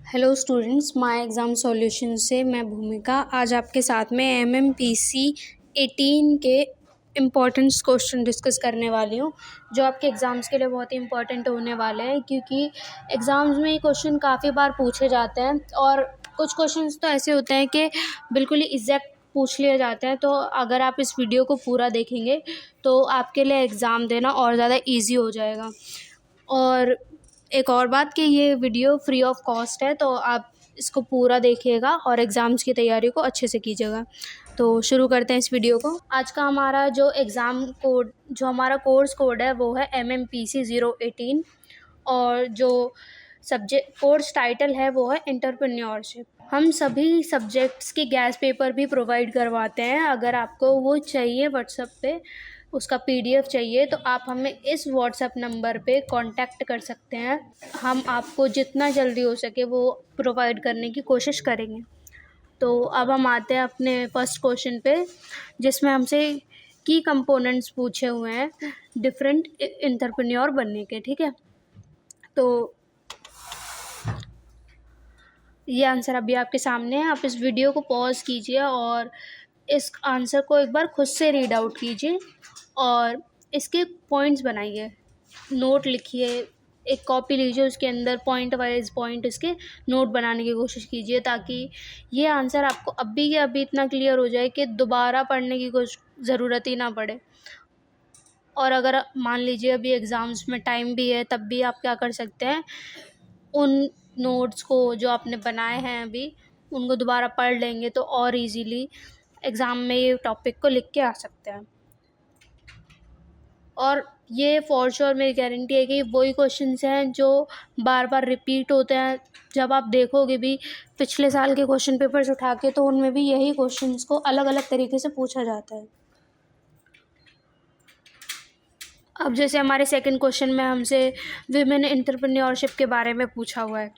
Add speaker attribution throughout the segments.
Speaker 1: Hello students, my exam solution से मैं भूमिका आज आपके साथ में MMPC 18 के इम्पोर्टेंट्स क्वेश्चन डिस्कस करने वाली हूँ, जो आपके एग्ज़ाम्स के लिए बहुत ही इम्पोर्टेंट होने वाले हैं। क्योंकि एग्ज़ाम्स में ये क्वेश्चन काफ़ी बार पूछे जाते हैं और कुछ क्वेश्चंस तो ऐसे होते हैं कि बिल्कुल ही एग्जैक्ट पूछ लिए जाते हैं। तो अगर आप इस वीडियो को पूरा देखेंगे तो आपके लिए एग्ज़ाम देना और ज़्यादा ईजी हो जाएगा। और एक और बात कि ये वीडियो फ्री ऑफ कॉस्ट है, तो आप इसको पूरा देखिएगा और एग्ज़ाम्स की तैयारी को अच्छे से कीजिएगा। तो शुरू करते हैं इस वीडियो को। आज का हमारा जो एग्ज़ाम कोड, जो हमारा कोर्स कोड है वो है MMPC 018 और जो सब्जेक्ट कोर्स टाइटल है वो है एंटरप्रेन्योरशिप। हम सभी सब्जेक्ट्स के गैस पेपर भी प्रोवाइड करवाते हैं। अगर आपको वो चाहिए व्हाट्सएप पे, उसका PDF चाहिए, तो आप हमें इस व्हाट्सएप नंबर पे कांटेक्ट कर सकते हैं। हम आपको जितना जल्दी हो सके वो प्रोवाइड करने की कोशिश करेंगे। तो अब हम आते हैं अपने फर्स्ट क्वेश्चन पे, जिसमें हमसे की कंपोनेंट्स पूछे हुए हैं डिफरेंट एंटरप्रेन्योर बनने के। ठीक है, तो ये आंसर अभी आपके सामने है। आप इस वीडियो को पॉज कीजिए और इस आंसर को एक बार खुद से रीड आउट कीजिए और इसके पॉइंट्स बनाइए, नोट लिखिए, एक कॉपी लीजिए, उसके अंदर पॉइंट वाइज पॉइंट इसके नोट बनाने की कोशिश कीजिए, ताकि ये आंसर आपको अभी के अभी इतना क्लियर हो जाए कि दोबारा पढ़ने की कुछ ज़रूरत ही ना पड़े। और अगर मान लीजिए अभी एग्ज़ाम्स में टाइम भी है, तब भी आप क्या कर सकते हैं, उन नोट्स को जो आपने बनाए हैं अभी, उनको दोबारा पढ़ लेंगे तो और इजीली एग्ज़ाम में ये टॉपिक को लिख के आ सकते हैं। और ये फॉर श्योर मेरी गारंटी है कि वही क्वेश्चंस हैं जो बार बार रिपीट होते हैं। जब आप देखोगे भी पिछले साल के क्वेश्चन पेपर्स उठा के, तो उनमें भी यही क्वेश्चंस को अलग अलग तरीके से पूछा जाता है। अब जैसे हमारे सेकंड क्वेश्चन में हमसे विमेन एंटरप्रेन्योरशिप के बारे में पूछा हुआ है,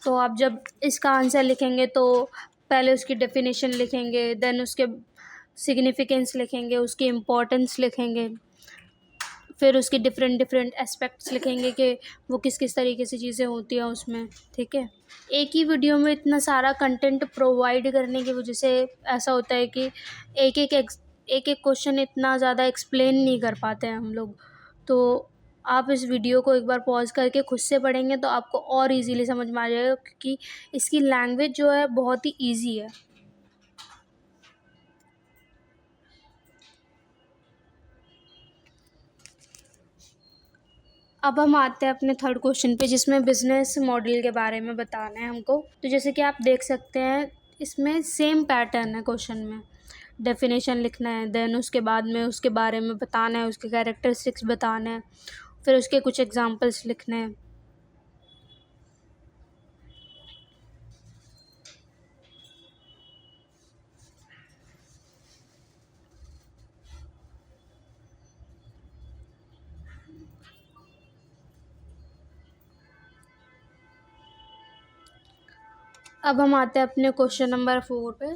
Speaker 1: तो आप जब इसका आंसर लिखेंगे तो पहले उसकी डेफिनेशन लिखेंगे, देन उसके सिग्निफिकेंस लिखेंगे, उसकी इम्पोर्टेंस लिखेंगे, फिर उसकी डिफरेंट डिफरेंट एस्पेक्ट्स लिखेंगे कि वो किस किस तरीके से चीज़ें होती हैं उसमें। ठीक है, एक ही वीडियो में इतना सारा कंटेंट प्रोवाइड करने की वजह से ऐसा होता है कि एक एक क्वेश्चन इतना ज़्यादा एक्सप्लेन नहीं कर पाते हैं हम लोग। तो आप इस वीडियो को एक बार पॉज करके खुद से पढ़ेंगे तो आपको और इजीली समझ में आ जाएगा, क्योंकि इसकी लैंग्वेज जो है बहुत ही ईजी है। अब हम आते हैं अपने थर्ड क्वेश्चन पे, जिसमें बिजनेस मॉडल के बारे में बताना है हमको। तो जैसे कि आप देख सकते हैं, इसमें सेम पैटर्न है क्वेश्चन में। डेफिनेशन लिखना है, देन उसके बाद में उसके बारे में बताना है, उसके कैरेक्टरिस्टिक्स बताना है, फिर उसके कुछ एग्जांपल्स लिखने हैं। अब हम आते हैं अपने क्वेश्चन नंबर 4 पे।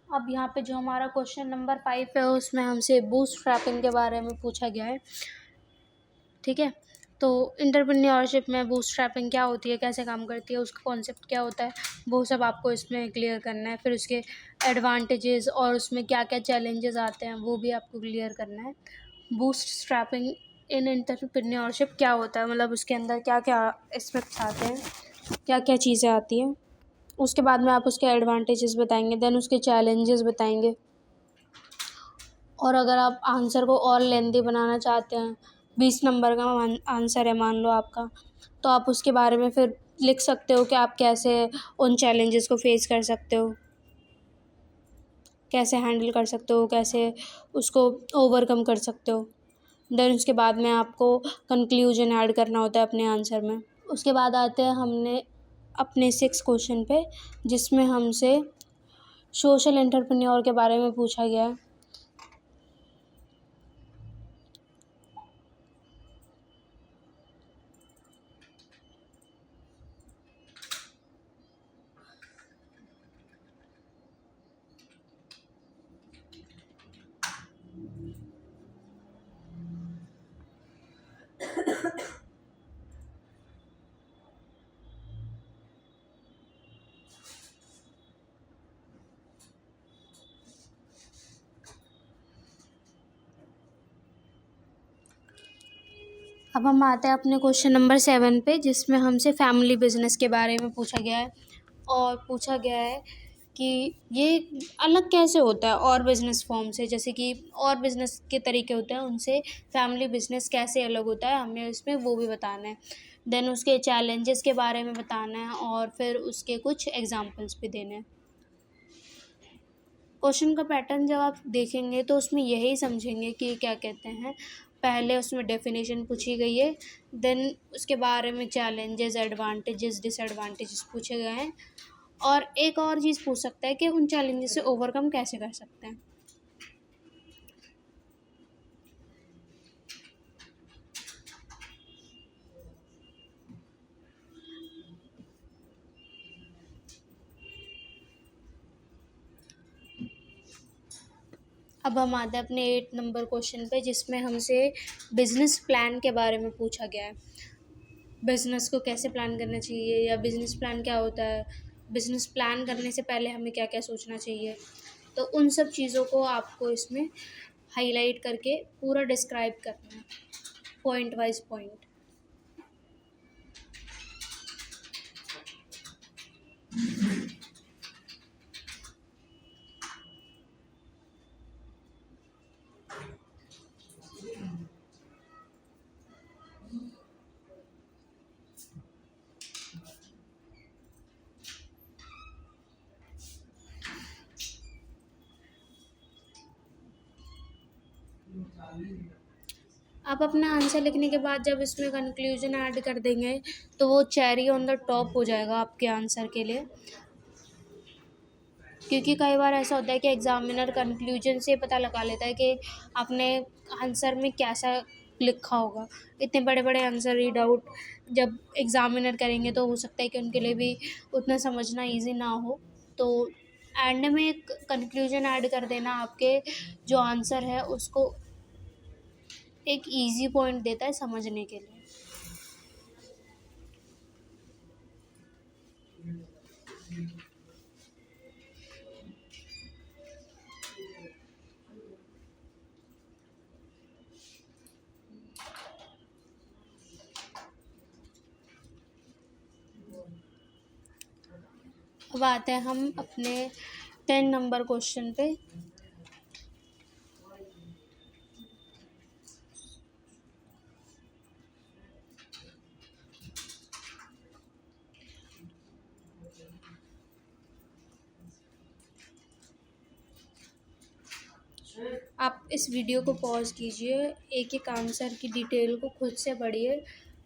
Speaker 1: अब यहाँ पे जो हमारा क्वेश्चन नंबर 5 है, उसमें हमसे बूटस्ट्रैपिंग के बारे में पूछा गया है। ठीक है, तो एंटरप्रेन्योरशिप में बूटस्ट्रैपिंग क्या होती है, कैसे काम करती है, उसका कॉन्सेप्ट क्या होता है, वो सब आपको इसमें क्लियर करना है। फिर उसके एडवांटेजेस और उसमें क्या क्या चैलेंजेस आते हैं वो भी आपको क्लियर करना है। बूटस्ट्रैपिंग इन एंटरप्रेन्योरशिप क्या होता है, मतलब उसके अंदर क्या क्या एस्पेक्ट्स आते हैं, क्या क्या चीज़ें आती हैं। उसके बाद में आप उसके एडवांटेजेस बताएंगे, देन उसके चैलेंजेस बताएंगे। और अगर आप आंसर को और लेंदी बनाना चाहते हैं, 20 नंबर का आंसर है मान लो आपका, तो आप उसके बारे में फिर लिख सकते हो कि आप कैसे उन चैलेंजेस को फेस कर सकते हो, कैसे हैंडल कर सकते हो, कैसे उसको ओवरकम कर सकते हो। देन उसके बाद में आपको कंक्लूजन ऐड करना होता है अपने आंसर में। उसके बाद आते हैं हमने अपने 6 क्वेश्चन पे, जिसमें हमसे सोशल एंटरप्रेन्योर के बारे में पूछा गया है। अब हम आते हैं अपने क्वेश्चन नंबर 7 पे, जिसमें हमसे फैमिली बिजनेस के बारे में पूछा गया है। और पूछा गया है कि ये अलग कैसे होता है और बिजनेस फॉर्म से, जैसे कि और बिजनेस के तरीके होते हैं उनसे फैमिली बिजनेस कैसे अलग होता है, हमें इसमें वो भी बताना है। देन उसके चैलेंजेस के बारे में बताना है और फिर उसके कुछ एग्जांपल्स भी देने हैं। क्वेश्चन का पैटर्न जब आप देखेंगे तो उसमें यही समझेंगे कि क्या कहते हैं, पहले उसमें डेफिनेशन पूछी गई है, देन उसके बारे में चैलेंजेस, एडवांटेजेस, डिसएडवांटेजेस पूछे गए हैं, और एक और चीज़ पूछ सकता है कि उन चैलेंजेस से ओवरकम कैसे कर सकते हैं। अब हम आते हैं अपने 8 नंबर क्वेश्चन पे, जिसमें हमसे बिजनेस प्लान के बारे में पूछा गया है। बिज़नेस को कैसे प्लान करना चाहिए, या बिज़नेस प्लान क्या होता है, बिज़नेस प्लान करने से पहले हमें क्या क्या सोचना चाहिए। तो उन सब चीज़ों को आपको इसमें हाईलाइट करके पूरा डिस्क्राइब करना है, पॉइंट वाइज पॉइंट। आप अपना आंसर लिखने के बाद जब इसमें कंक्लूजन ऐड कर देंगे तो वो चेरी ऑन द टॉप हो जाएगा आपके आंसर के लिए। क्योंकि कई बार ऐसा होता है कि एग्ज़ामिनर कंक्लूजन से पता लगा लेता है कि आपने आंसर में कैसा लिखा होगा। इतने बड़े बड़े आंसर रीड आउट जब एग्ज़ामिनर करेंगे तो हो सकता है कि उनके लिए भी उतना समझना ईजी ना हो। तो एंड में एक कंक्लूजन ऐड कर देना आपके जो आंसर है उसको एक इजी पॉइंट देता है समझने के लिए। अब आते हैं हम अपने 10 नंबर क्वेश्चन पे। आप इस वीडियो को पॉज कीजिए, एक एक आंसर की डिटेल को खुद से पढ़िए,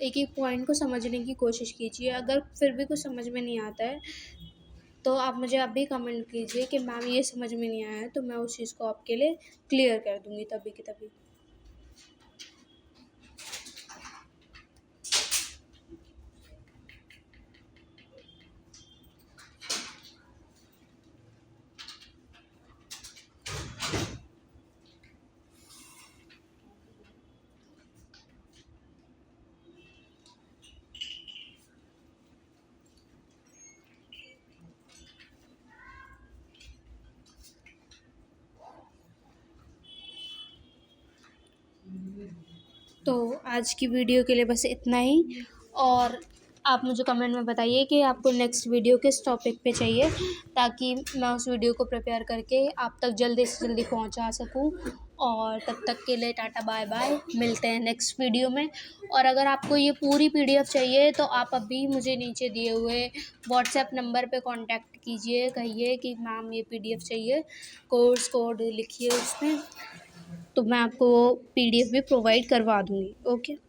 Speaker 1: एक एक पॉइंट को समझने की कोशिश कीजिए। अगर फिर भी कुछ समझ में नहीं आता है तो आप मुझे अभी कमेंट कीजिए कि मैम ये समझ में नहीं आया है, तो मैं उस चीज़ को आपके लिए क्लियर कर दूँगी तभी की तभी। तो आज की वीडियो के लिए बस इतना ही, और आप मुझे कमेंट में बताइए कि आपको नेक्स्ट वीडियो किस टॉपिक पे चाहिए, ताकि मैं उस वीडियो को प्रिपेयर करके आप तक जल्दी से जल्दी पहुंचा सकूं और तब तक के लिए टाटा बाय बाय, मिलते हैं नेक्स्ट वीडियो में। और अगर आपको ये पूरी PDF चाहिए तो आप अभी मुझे नीचे दिए हुए व्हाट्सएप नंबर पे कांटेक्ट कीजिए, कहिए कि मैम ये PDF चाहिए, कोर्स कोड लिखिए उसमें, तो मैं आपको वो PDF भी प्रोवाइड करवा दूँगी। ओके।